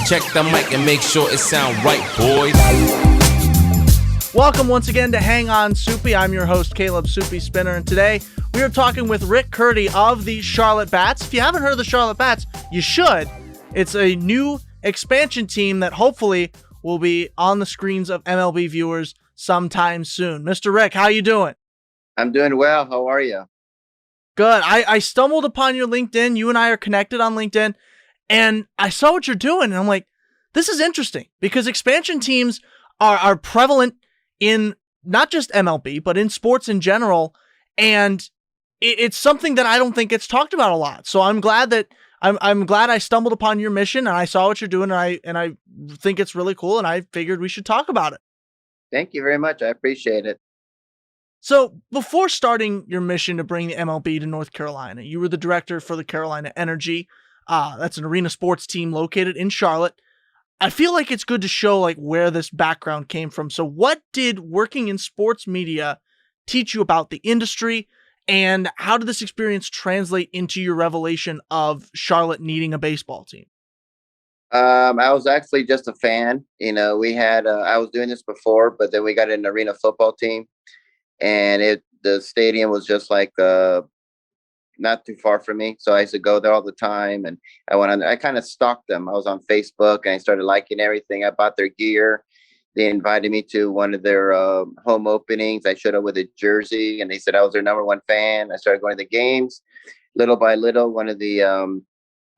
Check the mic and make sure it sound right, boys. Welcome once again to Hang On Supi. I'm your host, Caleb Supi Spinner, and today we are talking with Rick Curti of the Charlotte Bats. If you haven't heard of the Charlotte Bats, you should. It's a new expansion team that hopefully will be on the screens of MLB viewers sometime soon. Mr. Rick, how you doing? I'm doing well. How are you? Good. I stumbled upon your LinkedIn. You and I are connected on LinkedIn, and I saw what you're doing, and I'm like, this is interesting because expansion teams are prevalent in not just MLB, but in sports in general. And it's something that I don't think gets talked about a lot. So I'm glad that I'm glad I stumbled upon your mission and I saw what you're doing, and I think it's really cool, and I figured we should talk about it. Thank you very much. I appreciate it. So before starting your mission to bring the MLB to North Carolina, you were the director for the Carolina Energy. That's an arena sports team located in Charlotte. I feel like it's good to show like where this background came from. So what did working in sports media teach you about the industry, and how did this experience translate into your revelation of Charlotte needing a baseball team? I was actually just a fan. You know, we had I was doing this before, but then we got an arena football team, and the stadium was just like not too far from me, so I used to go there all the time. And I kind of stalked them. I was on Facebook and I started liking everything. I bought their gear. They invited me to one of their home openings. I showed up with a jersey, and they said I was their number one fan. I started going to the games. Little by little, one of the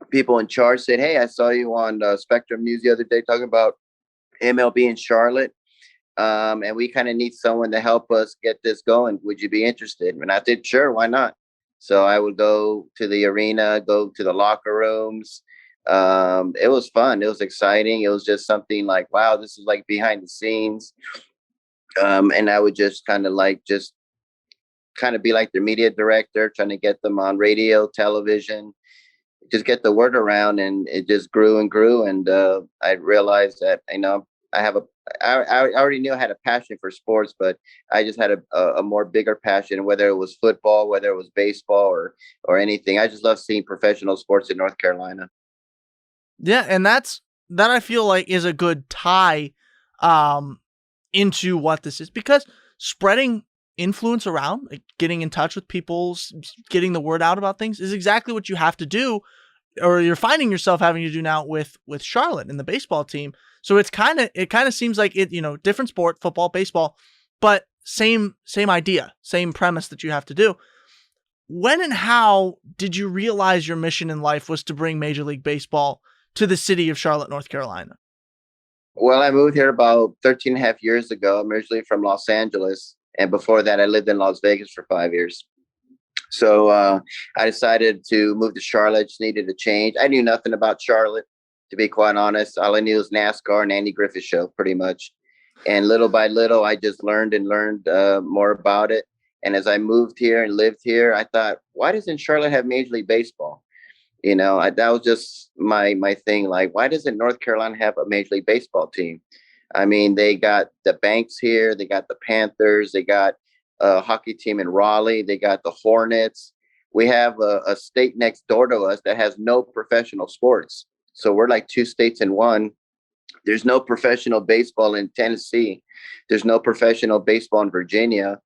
people in charge said, "Hey, I saw you on Spectrum News the other day talking about MLB in Charlotte. And we kind of need someone to help us get this going. Would you be interested?" And I said, "Sure, why not?" So I would go to the arena, go to the locker rooms. It was fun. It was exciting. It was just something like, wow, this is like behind the scenes. And I would just kind of be like their media director, trying to get them on radio, television, just get the word around. And it just grew and grew. And I realized that, I already knew I had a passion for sports, but I just had a more bigger passion, whether it was football, whether it was baseball or anything. I just love seeing professional sports in North Carolina. Yeah, and that I feel like is a good tie into what this is, because spreading influence around, like getting in touch with people, getting the word out about things is exactly what you have to do, or you're finding yourself having to do now with Charlotte and the baseball team. So it kind of seems like it, different sport, football, baseball, but same idea, same premise that you have to do. When and how did you realize your mission in life was to bring Major League Baseball to the city of Charlotte, North Carolina? Well, I moved here about 13 and a half years ago. I'm originally from Los Angeles. And before that, I lived in Las Vegas for 5 years. So I decided to move to Charlotte. Just needed a change. I knew nothing about Charlotte, to be quite honest. All I knew was NASCAR and Andy Griffith Show, pretty much. And little by little, I just learned more about it. And as I moved here and lived here, I thought, why doesn't Charlotte have Major League Baseball? That was just my thing. Like, why doesn't North Carolina have a Major League Baseball team? I mean, they got the Banks here. They got the Panthers. They got a hockey team in Raleigh. They got the Hornets. We have a state next door to us that has no professional sports. So we're like two states in one. There's no professional baseball in Tennessee. There's no professional baseball in Virginia.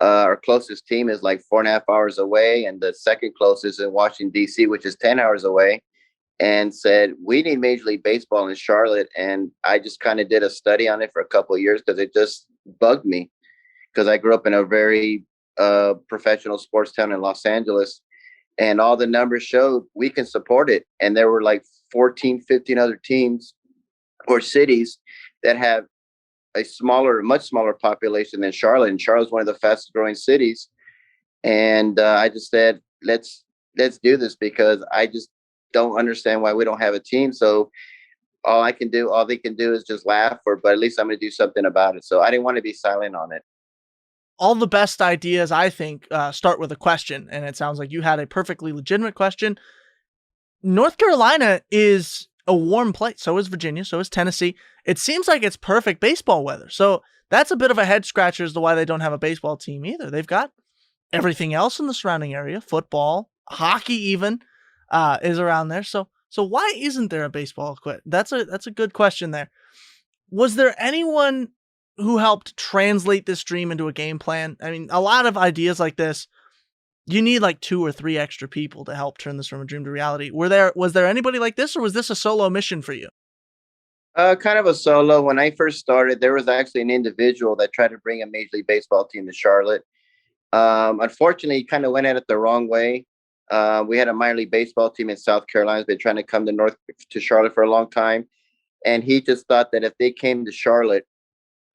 Our closest team is like 4.5 hours away. And the second closest in Washington, D.C., which is 10 hours away. And said, we need Major League Baseball in Charlotte. And I just kind of did a study on it for a couple of years because it just bugged me. Because I grew up in a very professional sports town in Los Angeles. And all the numbers showed we can support it. And there were like 14, 15 other teams or cities that have a much smaller population than Charlotte. And Charlotte's one of the fastest growing cities. And I just said, let's do this, because I just don't understand why we don't have a team. So all they can do is just laugh, but at least I'm going to do something about it. So I didn't want to be silent on it. All the best ideas, I think, start with a question. And it sounds like you had a perfectly legitimate question. North Carolina is a warm place. So is Virginia. So is Tennessee. It seems like it's perfect baseball weather. So that's a bit of a head scratcher as to why they don't have a baseball team either. They've got everything else in the surrounding area. Football, hockey even is around there. So So why isn't there a baseball quit? That's a good question there. Was there anyone who helped translate this dream into a game plan? I mean, a lot of ideas like this, you need like 2 or 3 extra people to help turn this from a dream to reality. Was there anybody like this, or was this a solo mission for you? Kind of a solo. When I first started, there was actually an individual that tried to bring a Major League Baseball team to Charlotte. Unfortunately, he kind of went at it the wrong way. We had a minor league baseball team in South Carolina that's been trying to come to Charlotte for a long time, and he just thought that if they came to Charlotte,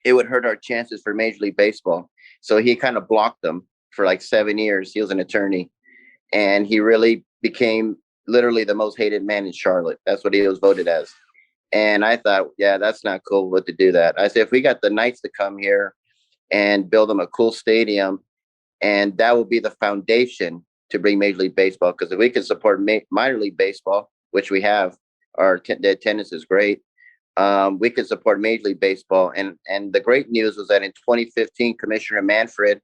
it would hurt our chances for Major League Baseball. So he kind of blocked them for like 7 years. He was an attorney, and he really became literally the most hated man in Charlotte. That's what he was voted as. And I thought, yeah, that's not cool, but to do that. I said, if we got the Knights to come here and build them a cool stadium, and that will be the foundation to bring Major League Baseball. Because if we can support minor league baseball, which we have, the attendance is great. We could support Major League Baseball. And the great news was that in 2015, Commissioner Manfred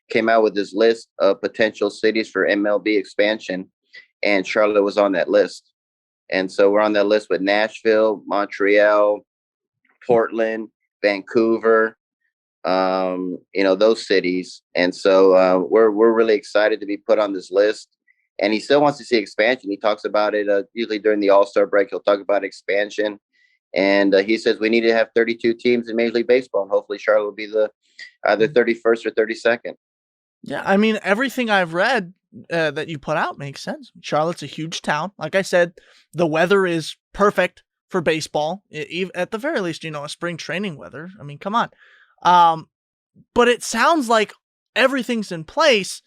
came out with this list of potential cities for MLB expansion, and Charlotte was on that list. And so we're on that list with Nashville, Montreal, Portland, Vancouver, those cities. And so we're really excited to be put on this list. And he still wants to see expansion. He talks about it usually during the All-Star break. He'll talk about expansion. And he says we need to have 32 teams in Major League Baseball. And hopefully Charlotte will be the either 31st or 32nd. Yeah, I mean, everything I've read that you put out makes sense. Charlotte's a huge town. Like I said, the weather is perfect for baseball. At the very least, a spring training weather. I mean, come on. But it sounds like everything's in place.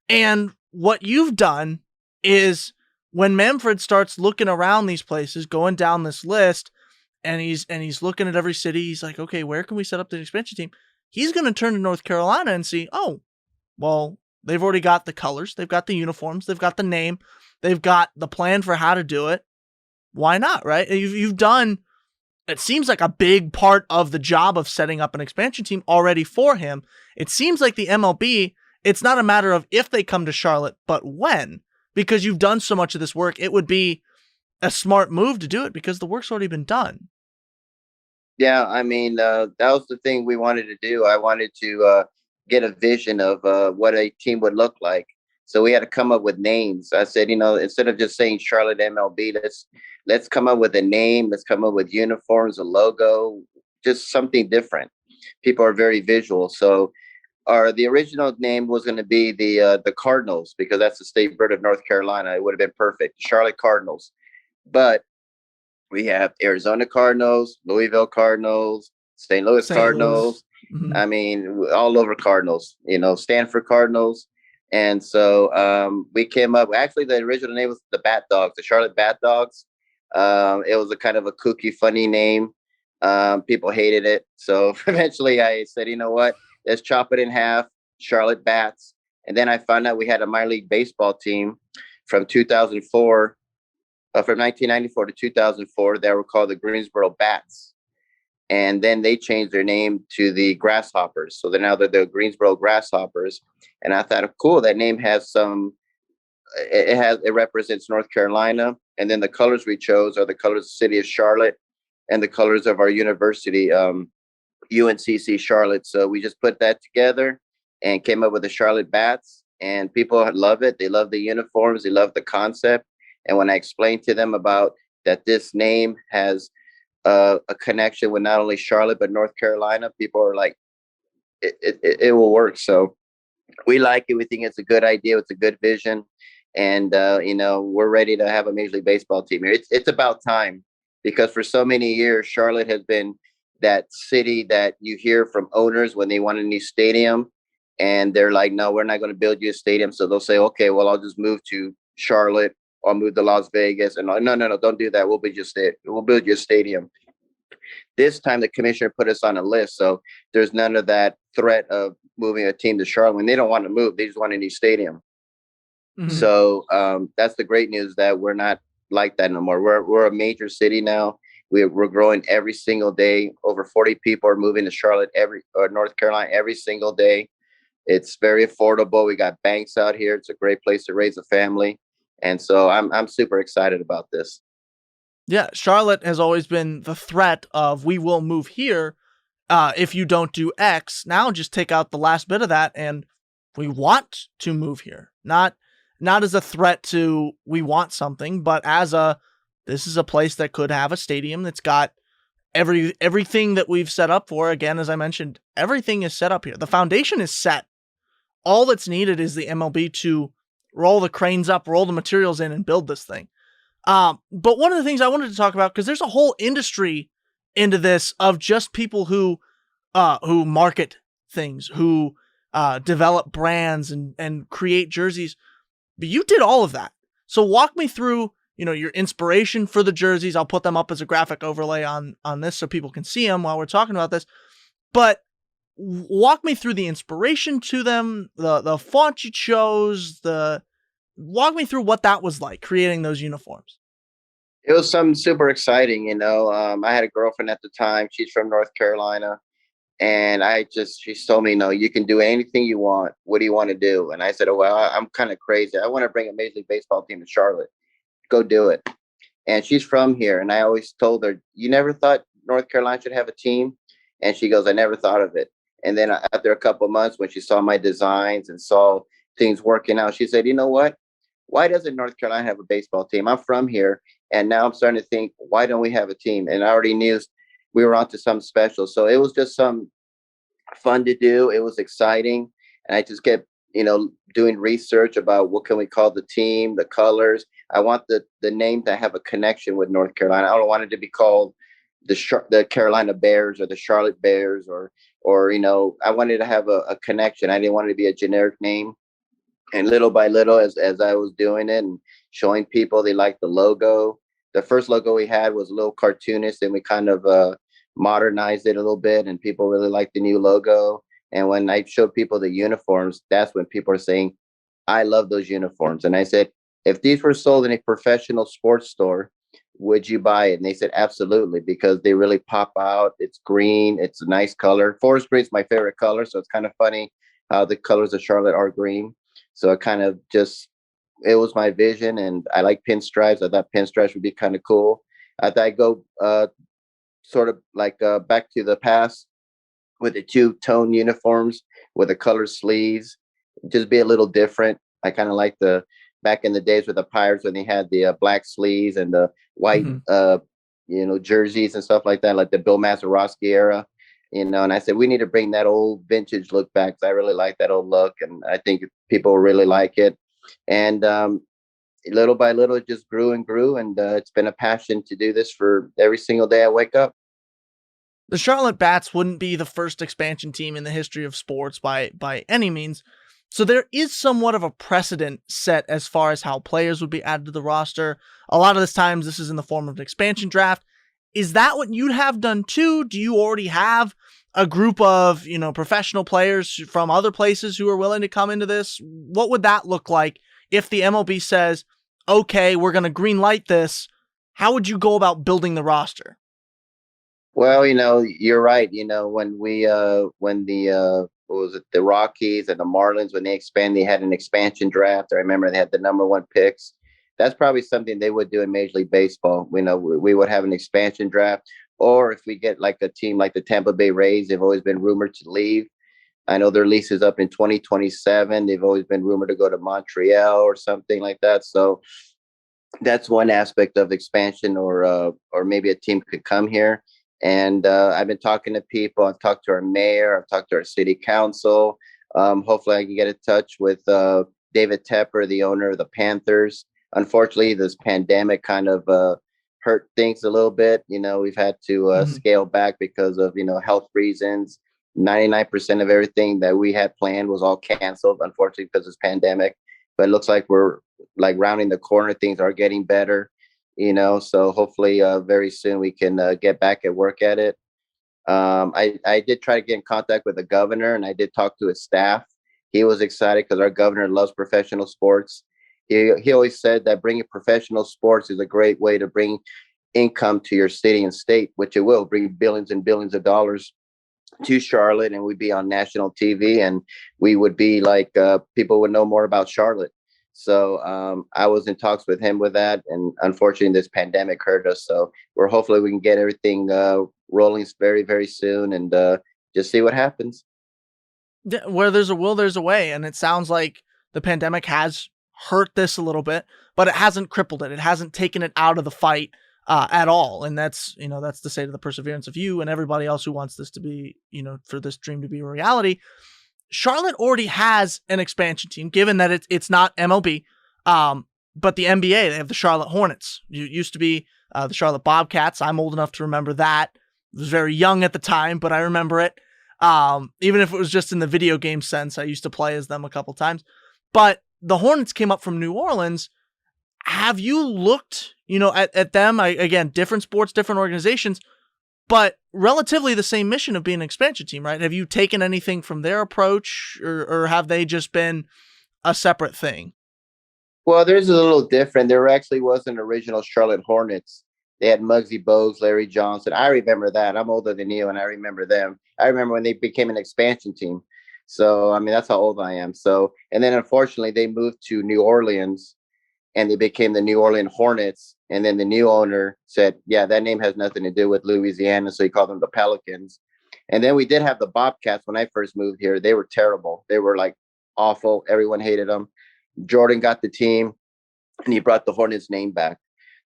And what you've done is when Manfred starts looking around these places, going down this list, and he's looking at every city, he's like, okay, where can we set up the expansion team? He's going to turn to North Carolina and see, oh, well, they've already got the colors, they've got the uniforms, they've got the name, they've got the plan for how to do it. Why not, right? You've done, it seems like a big part of the job of setting up an expansion team already for him. It seems like the MLB, it's not a matter of if they come to Charlotte, but when, because you've done so much of this work. It would be a smart move to do it because the work's already been done. Yeah, I mean, that was the thing we wanted to do. I wanted to get a vision of what a team would look like. So we had to come up with names. I said, instead of just saying Charlotte MLB, let's come up with a name. Let's come up with uniforms, a logo, just something different. People are very visual. So the original name was going to be the Cardinals, because that's the state bird of North Carolina. It would have been perfect, Charlotte Cardinals. But we have Arizona Cardinals, Louisville Cardinals, St. Louis Cardinals. Mm-hmm. I mean, all over Cardinals, Stanford Cardinals. And so we came up, actually, the original name was the Bat Dogs, the Charlotte Bat Dogs. It was a kind of a kooky, funny name. People hated it. So eventually I said, you know what, let's chop it in half, Charlotte Bats. And then I found out we had a minor league baseball team from 2004, from 1994 to 2004, that were called the Greensboro Bats. And then they changed their name to the Grasshoppers. So they're the Greensboro Grasshoppers. And I thought, cool, that name has it represents North Carolina. And then the colors we chose are the colors of the city of Charlotte and the colors of our university, UNCC Charlotte. So we just put that together and came up with the Charlotte Bats. And people love it. They love the uniforms. They love the concept. And when I explained to them about that this name has a connection with not only Charlotte, but North Carolina, people are like, it will work. So we like it. We think it's a good idea. It's a good vision. And, we're ready to have a Major League Baseball team here. It's about time, because for so many years, Charlotte has been that city that you hear from owners when they want a new stadium. And they're like, no, we're not going to build you a stadium. So they'll say, okay, well, I'll just move to Charlotte. Or move to Las Vegas. And no, don't do that. We'll build your stadium. This time the commissioner put us on a list. So there's none of that threat of moving a team to Charlotte when they don't want to move. They just want a new stadium. Mm-hmm. So that's the great news, that we're not like that no more. We're a major city now. We're growing every single day. Over 40 people are moving to Charlotte or North Carolina every single day. It's very affordable. We got banks out here. It's a great place to raise a family. And so I'm super excited about this. Yeah, Charlotte has always been the threat of we will move here if you don't do X. Now just take out the last bit of that, and we want to move here. Not as a threat to we want something, but as a this is a place that could have a stadium that's got everything that we've set up for. Again, as I mentioned, everything is set up here. The foundation is set. All that's needed is the MLB to roll the cranes up, roll the materials in, and build this thing. But one of the things I wanted to talk about, because there's a whole industry into this of just people who market things, who develop brands and create jerseys. But you did all of that. So walk me through, your inspiration for the jerseys. I'll put them up as a graphic overlay on this so people can see them while we're talking about this. But walk me through the inspiration to them, the font you chose, walk me through what that was like creating those uniforms. It was something super exciting, I had a girlfriend at the time. She's from North Carolina. And she told me, no, you can do anything you want. What do you want to do? And I said, oh, well, I'm kind of crazy. I want to bring a Major League Baseball team to Charlotte. Go do it. And she's from here. And I always told her, you never thought North Carolina should have a team? And she goes, I never thought of it. And then after a couple of months, when she saw my designs and saw things working out, she said, you know what? Why doesn't North Carolina have a baseball team? I'm from here. And now I'm starting to think, why don't we have a team? And I already knew we were onto something special. So it was just some fun to do. It was exciting. And I just kept, doing research about what can we call the team, the colors. I want the name to have a connection with North Carolina. I don't want it to be called the Carolina Bears or the Charlotte Bears or I wanted to have a connection. I didn't want it to be a generic name. And little by little, as I was doing it and showing people, they liked the logo. The first logo we had was a little cartoonist, and we kind of modernized it a little bit, and people really liked the new logo. And when I showed people the uniforms, that's when people are saying, I love those uniforms. And I said, if these were sold in a professional sports store, would you buy it? And they said, absolutely, because they really pop out. It's green. It's a nice color. Forest green is my favorite color. So it's kind of funny how the colors of Charlotte are green. So it kind of it was my vision, and I like pinstripes. I thought pinstripes would be kind of cool. I thought I'd go sort of like back to the past with the two-tone uniforms with the color sleeves, just be a little different. I kind of like back in the days with the Pirates when they had the black sleeves and the white, jerseys and stuff like that, like the Bill Mazeroski era. And I said, we need to bring that old vintage look back, because I really like that old look. And I think people really like it. And little by little, it just grew and grew. And it's been a passion to do this for every single day I wake up. The Charlotte Bats wouldn't be the first expansion team in the history of sports by any means. So there is somewhat of a precedent set as far as how players would be added to the roster. A lot of this times, this is in the form of an expansion draft. Is that what you'd have done too? Do you already have a group of, professional players from other places who are willing to come into this? What would that look like if the MLB says, okay, we're going to green light this? How would you go about building the roster? Well, you're right. When the what was it, the Rockies and the Marlins, when they had an expansion draft. I remember they had the number one picks. That's probably something they would do in Major League Baseball. We would have an expansion draft, or if we get like a team like the Tampa Bay Rays, they've always been rumored to leave. I know their lease is up in 2027. They've always been rumored to go to Montreal or something like that. So that's one aspect of expansion, or maybe a team could come here. And I've been talking to people. I've talked to our mayor. I've talked to our city council. Hopefully I can get in touch with David Tepper, the owner of the Panthers. Unfortunately, this pandemic kind of hurt things a little bit. We've had to scale back because of, health reasons. 99% of everything that we had planned was all canceled, unfortunately, because of this pandemic. But it looks like we're like rounding the corner. Things are getting better. So hopefully very soon we can get back at work at it. I did try to get in contact with the governor, and I did talk to his staff. He was excited because our governor loves professional sports. He always said that bringing professional sports is a great way to bring income to your city and state, which it will bring billions and billions of dollars to Charlotte, and we'd be on national TV, and we would be like people would know more about Charlotte. So I was in talks with him with that, and unfortunately, this pandemic hurt us. So we're hopefully we can get everything rolling very, very soon, and just see what happens. Yeah, where there's a will, there's a way. And it sounds like the pandemic has hurt this a little bit, but it hasn't crippled it. It hasn't taken it out of the fight at all. And that's, that's to say to the perseverance of you and everybody else who wants this to be, for this dream to be a reality. Charlotte already has an expansion team, given that it's not MLB, but the NBA, they have the Charlotte Hornets. It used to be the Charlotte Bobcats. I'm old enough to remember that. I was very young at the time, but I remember it. Even if it was just in the video game sense, I used to play as them a couple times. But the Hornets came up from New Orleans. Have you looked, at them? Again, different sports, different organizations, but relatively the same mission of being an expansion team, right? Have you taken anything from their approach, or have they just been a separate thing? Well, there's a little different. There actually was an original Charlotte Hornets. They had Muggsy Bogues, Larry Johnson. I remember that. I'm older than you, and I remember them. I remember when they became an expansion team. So, I mean, that's how old I am. So, and then unfortunately, they moved to New Orleans, and they became the New Orleans Hornets. And then the new owner said, yeah, that name has nothing to do with Louisiana. So he called them the Pelicans. And then we did have the Bobcats when I first moved here. They were terrible. They were like awful. Everyone hated them. Jordan got the team, and he brought the Hornets name back.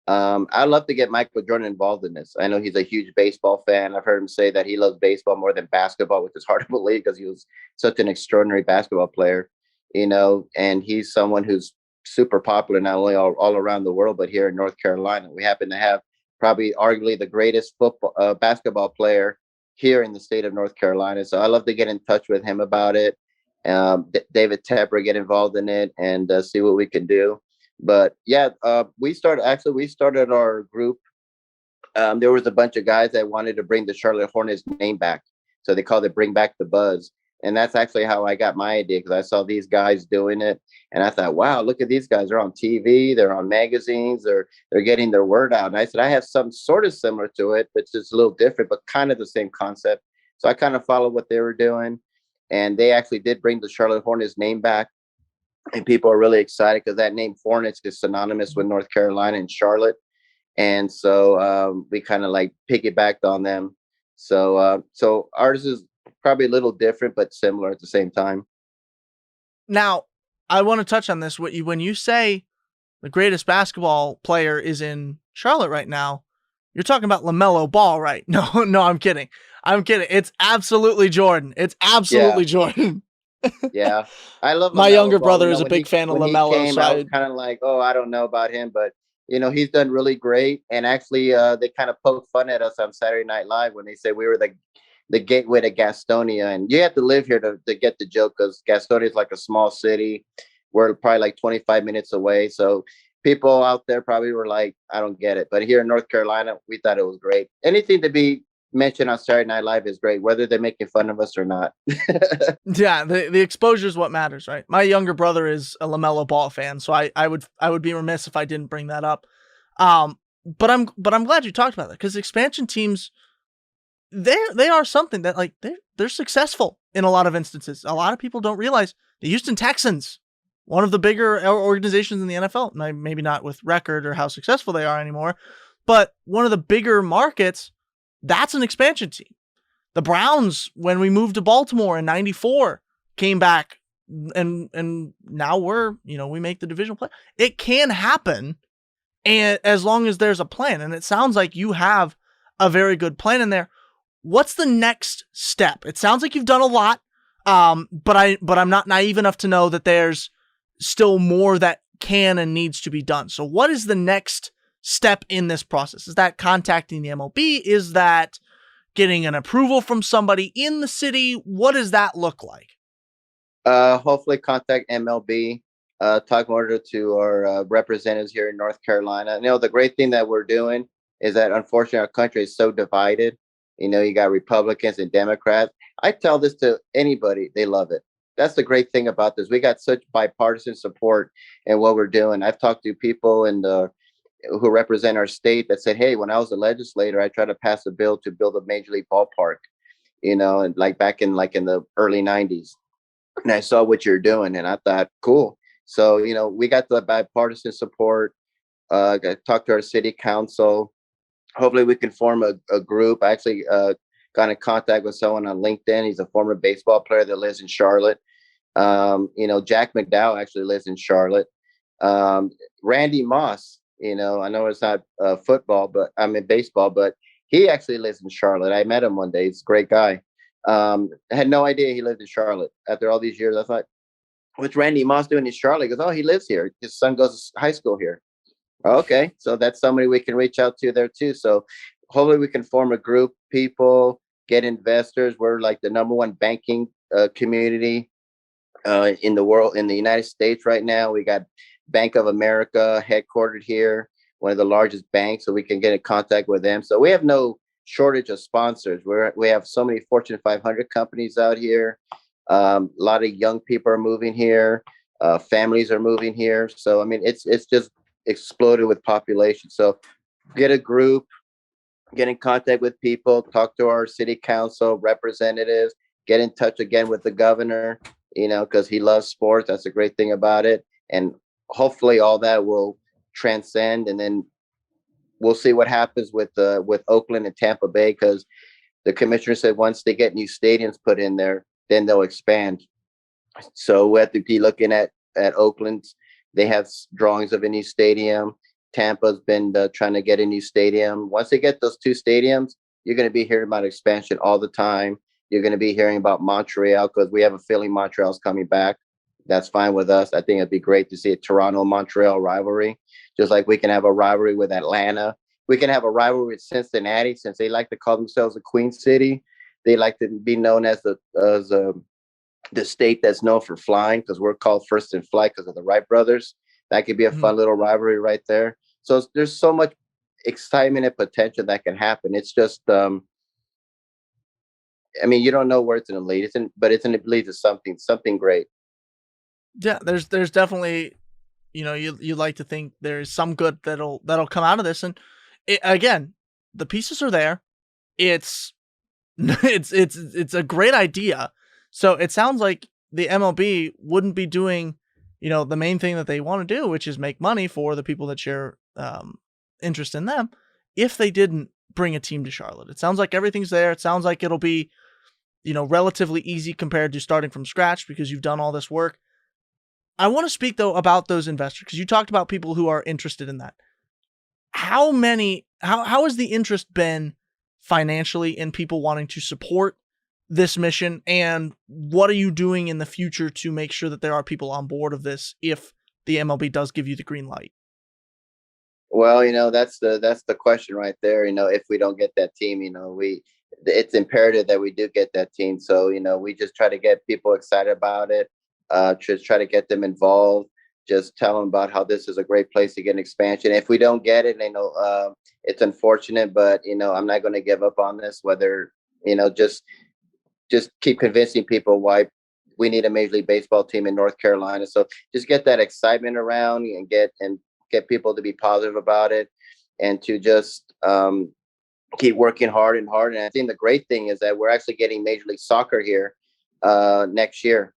I'd love to get Michael Jordan involved in this. I know he's a huge baseball fan. I've heard him say that he loves baseball more than basketball, which is hard to believe because he was such an extraordinary basketball player, and he's someone who's super popular, not only all around the world, but here in North Carolina. We happen to have probably arguably the greatest basketball player here in the state of North Carolina. So I love to get in touch with him about it. David Tepper, get involved in it and see what we can do. But yeah, we started our group. There was a bunch of guys that wanted to bring the Charlotte Hornets name back. So they called it Bring Back the Buzz. And that's actually how I got my idea, because I saw these guys doing it. And I thought, wow, look at these guys. They're on TV. They're on magazines. They're getting their word out. And I said, I have something sort of similar to it, but just a little different, but kind of the same concept. So I kind of followed what they were doing. And they actually did bring the Charlotte Hornets name back. And people are really excited because that name Hornets is synonymous with North Carolina and Charlotte. And so we kind of like piggybacked on them. So ours is probably a little different, but similar at the same time. Now, I want to touch on this. When you say the greatest basketball player is in Charlotte right now, you're talking about LaMelo Ball, right? No, I'm kidding. It's absolutely Jordan. It's absolutely Jordan. Yeah, I love my LaMelo younger Ball. brother is a big fan of LaMelo. So I was kind of like, oh, I don't know about him, but he's done really great. And actually, they kind of poked fun at us on Saturday Night Live when they said we were the gateway to Gastonia, and you have to live here to get the joke, because Gastonia is like a small city. We're probably like 25 minutes away, so people out there probably were like, I don't get it. But here in North Carolina, we thought it was great. Anything to be mentioned on Saturday Night Live is great, whether they're making fun of us or not. Yeah, the exposure is what matters, right? My younger brother is a LaMelo Ball fan, so I would be remiss if I didn't bring that up. But I'm glad you talked about that, because expansion teams, they are something that, like, they're successful in a lot of instances. A lot of people don't realize the Houston Texans, one of the bigger organizations in the NFL, maybe not with record or how successful they are anymore, but one of the bigger markets, that's an expansion team. The Browns, when we moved to Baltimore in '94, came back, and now we make the divisional play. It can happen, and as long as there's a plan, and it sounds like you have a very good plan in there. What's the next step? It sounds like you've done a lot, but I'm not naive enough to know that there's still more that can and needs to be done. So what is the next step in this process? Is that contacting the MLB? Is that getting an approval from somebody in the city? What does that look like? Hopefully contact MLB, talk more to our representatives here in North Carolina. The great thing that we're doing is that unfortunately our country is so divided. You got Republicans and Democrats. I tell this to anybody, they love it. That's the great thing about this. We got such bipartisan support in what we're doing. I've talked to people who represent our state that said, hey, when I was a legislator, I tried to pass a bill to build a major league ballpark, and like back in the early 90s. And I saw what you're doing, and I thought, cool. So, we got the bipartisan support. Talked to our city council. Hopefully we can form a group. I actually got in contact with someone on LinkedIn. He's a former baseball player that lives in Charlotte. Jack McDowell actually lives in Charlotte. Randy Moss, I know it's not football, but I mean baseball, but he actually lives in Charlotte. I met him one day. He's a great guy. I had no idea he lived in Charlotte. After all these years, I thought, what's Randy Moss doing in Charlotte? He goes, oh, he lives here. His son goes to high school here. Okay, so that's somebody we can reach out to there too. So hopefully we can form a group, people, get investors. We're like the number one banking community in the world, in the United States right now. We got Bank of America headquartered here, one of the largest banks, so we can get in contact with them. So we have no shortage of sponsors. We have so many Fortune 500 companies out here. A lot of young people are moving here. Families are moving here. So I mean, it's just exploded with population. So get a group, get in contact with people, talk to our city council representatives, get in touch again with the governor, because he loves sports. That's a great thing about it. And hopefully all that will transcend, and then we'll see what happens with Oakland and Tampa Bay, because the commissioner said once they get new stadiums put in there, then they'll expand. So we have to be looking at Oakland. They have drawings of a new stadium. Tampa's been trying to get a new stadium. Once they get those two stadiums, you're going to be hearing about expansion all the time. You're going to be hearing about Montreal, because we have a feeling Montreal's coming back. That's fine with us. I think it'd be great to see a Toronto-Montreal rivalry, just like we can have a rivalry with Atlanta. We can have a rivalry with Cincinnati, since they like to call themselves a Queen City. They like to be known as the state that's known for flying, because we're called first in flight because of the Wright brothers. That could be a fun little rivalry right there. So there's so much excitement and potential that can happen. It's just, I mean, you don't know where it's going to lead. But it's going to lead to something great. Yeah, there's definitely, you like to think there's some good that'll come out of this. And again, the pieces are there. It's a great idea. So it sounds like the MLB wouldn't be doing, the main thing that they want to do, which is make money for the people that share interest in them, if they didn't bring a team to Charlotte. It sounds like everything's there. It sounds like it'll be, relatively easy compared to starting from scratch, because you've done all this work. I want to speak, though, about those investors, because you talked about people who are interested in that. How has the interest been financially in people wanting to support this mission, and what are you doing in the future to make sure that there are people on board of this if the MLB does give you the green light? Well, that's the question right there. If we don't get that team, it's imperative that we do get that team. So, we just try to get people excited about it, just try to get them involved, just tell them about how this is a great place to get an expansion. If we don't get it, it's unfortunate, but, I'm not going to give up on this, whether, just keep convincing people why we need a Major League Baseball team in North Carolina. So just get that excitement around and get people to be positive about it, and to just keep working hard and hard. And I think the great thing is that we're actually getting Major League Soccer here next year.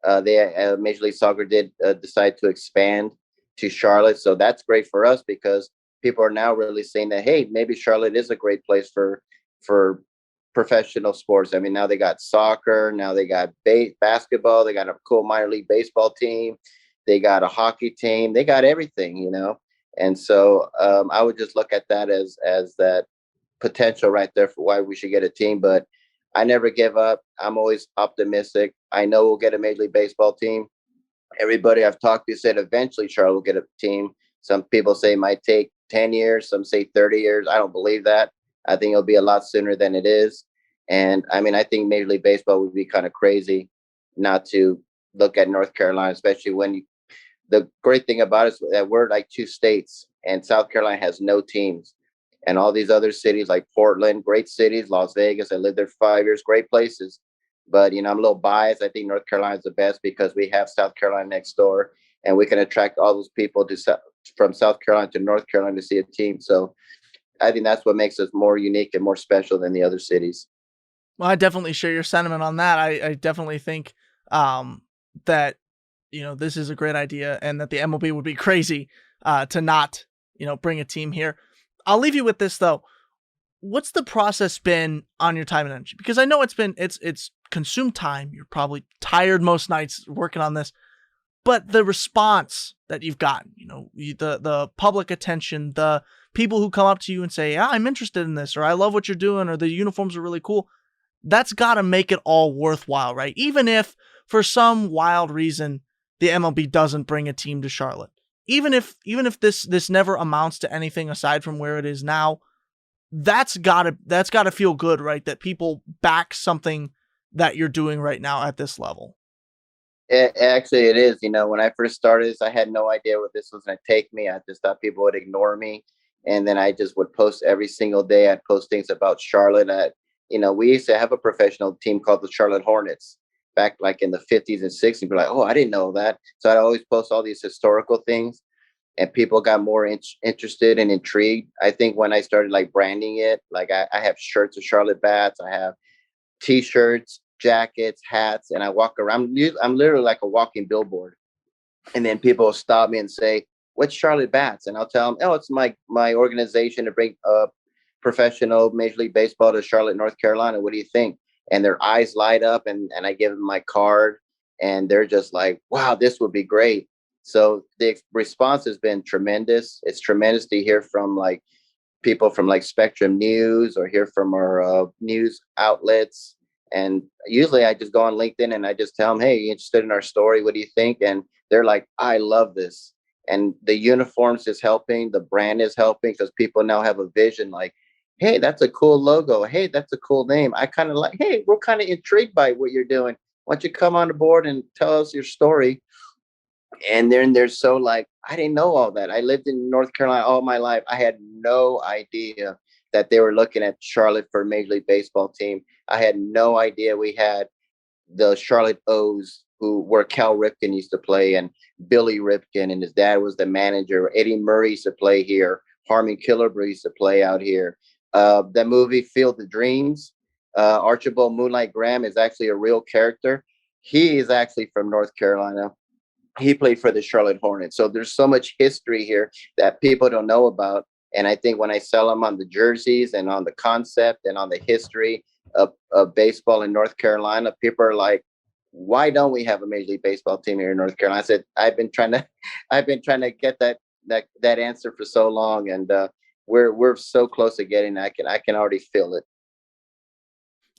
Major League Soccer did decide to expand to Charlotte. So that's great for us, because people are now really saying that, hey, maybe Charlotte is a great place for professional sports. I mean, now they got soccer, now they got basketball, they got a cool minor league baseball team, they got a hockey team, they got everything, And so I would just look at that as that potential right there for why we should get a team. But I never give up. I'm always optimistic. I know we'll get a Major League Baseball team. Everybody I've talked to said eventually Charlotte will get a team. Some people say it might take 10 years, some say 30 years. I don't believe that. I think it'll be a lot sooner than it is. And I mean, I think Major League Baseball would be kind of crazy not to look at North Carolina, especially when the great thing about it is that we're like two states, and South Carolina has no teams. And all these other cities like Portland, great cities, Las Vegas, I lived there for 5 years, great places. But, I'm a little biased. I think North Carolina is the best because we have South Carolina next door, and we can attract all those people from South Carolina to North Carolina to see a team. So I think that's what makes us more unique and more special than the other cities. Well, I definitely share your sentiment on that. I definitely think that, this is a great idea and that the MLB would be crazy to not, bring a team here. I'll leave you with this though. What's the process been on your time and energy? Because I know it's consumed time. You're probably tired most nights working on this, but the response that you've gotten, the public attention, the people who come up to you and say, yeah, I'm interested in this, or I love what you're doing, or the uniforms are really cool. That's got to make it all worthwhile, right? Even if for some wild reason the MLB doesn't bring a team to Charlotte, even if this never amounts to anything aside from where it is now, that's gotta feel good, right? That people back something that you're doing right now at this level. Actually, it is. When I first started this, I had no idea what this was going to take me. I just thought people would ignore me. And then I just would post every single day. I'd post things about Charlotte. We used to have a professional team called the Charlotte Hornets back like in the 50s and 60s. Be like, oh, I didn't know that. So I'd always post all these historical things. And people got more interested and intrigued. I think when I started like branding it, like I have shirts of Charlotte Bats, I have T-shirts, jackets, hats, and I walk around. I'm literally like a walking billboard. And then people will stop me and say, "What's Charlotte Bats?" And I'll tell them, "Oh, it's my organization to bring professional Major League Baseball to Charlotte, North Carolina. What do you think?" And their eyes light up, and I give them my card, and they're just like, "Wow, this would be great." So the response has been tremendous. It's tremendous to hear from like people from like Spectrum News or hear from our news outlets. And usually I just go on LinkedIn and I just tell them, "Hey, you interested in our story? What do you think?" And they're like, "I love this." And the uniforms is helping. The brand is helping because people now have a vision like, "Hey, that's a cool logo. Hey, that's a cool name. I kind of like, hey, we're kind of intrigued by what you're doing. Why don't you come on board and tell us your story?" And then they're so like, I didn't know all that. I lived in North Carolina all my life. I had no idea that they were looking at Charlotte for a Major League Baseball team. I had no idea we had the Charlotte O's, where Cal Ripken used to play, and Billy Ripken, and his dad was the manager. Eddie Murray used to play here. Harmon Killebrew used to play out here. The movie Field of Dreams, Archibald Moonlight Graham is actually a real character. He is actually from North Carolina. He played for the Charlotte Hornets. So there's so much history here that people don't know about. And I think when I sell them on the jerseys and on the concept and on the history of baseball in North Carolina, people are like, "Why don't we have a Major League Baseball team here in North Carolina?" I said, I've been trying to get that answer for so long. And we're so close to getting it. I can already feel it.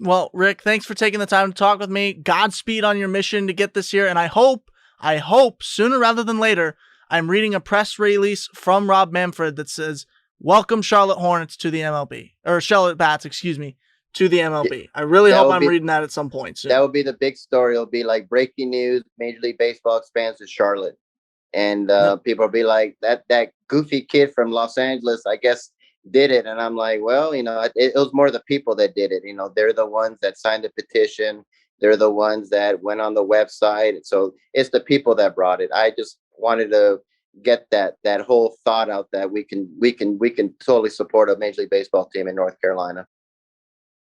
Well, Rick, thanks for taking the time to talk with me. Godspeed on your mission to get this here. And I hope sooner rather than later, I'm reading a press release from Rob Manfred that says, "Welcome Charlotte Hornets to the MLB," or Charlotte Bats, excuse me, to the MLB. I really hope I'm reading that at some point soon. That would be the big story. It'll be like breaking news: Major League Baseball expands to Charlotte. And people will be like, that goofy kid from Los Angeles, I guess, did it. And I'm like, well, it was more the people that did it. They're the ones that signed the petition. They're the ones that went on the website. So it's the people that brought it. I just wanted to get that whole thought out that we can totally support a Major League Baseball team in North Carolina.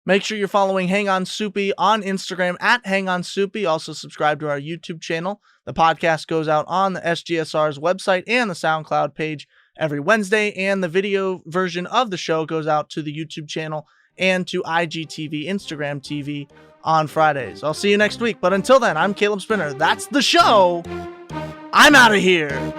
Make sure you're following Hang On Supi on Instagram at Hang On Supi. Also subscribe to our YouTube channel. The podcast goes out on the SGSR's website and the SoundCloud page every Wednesday, and the video version of the show goes out to the YouTube channel and to IGTV, Instagram TV on Fridays. I'll see you next week. But until then, I'm Caleb Spinner. That's the show. I'm out of here.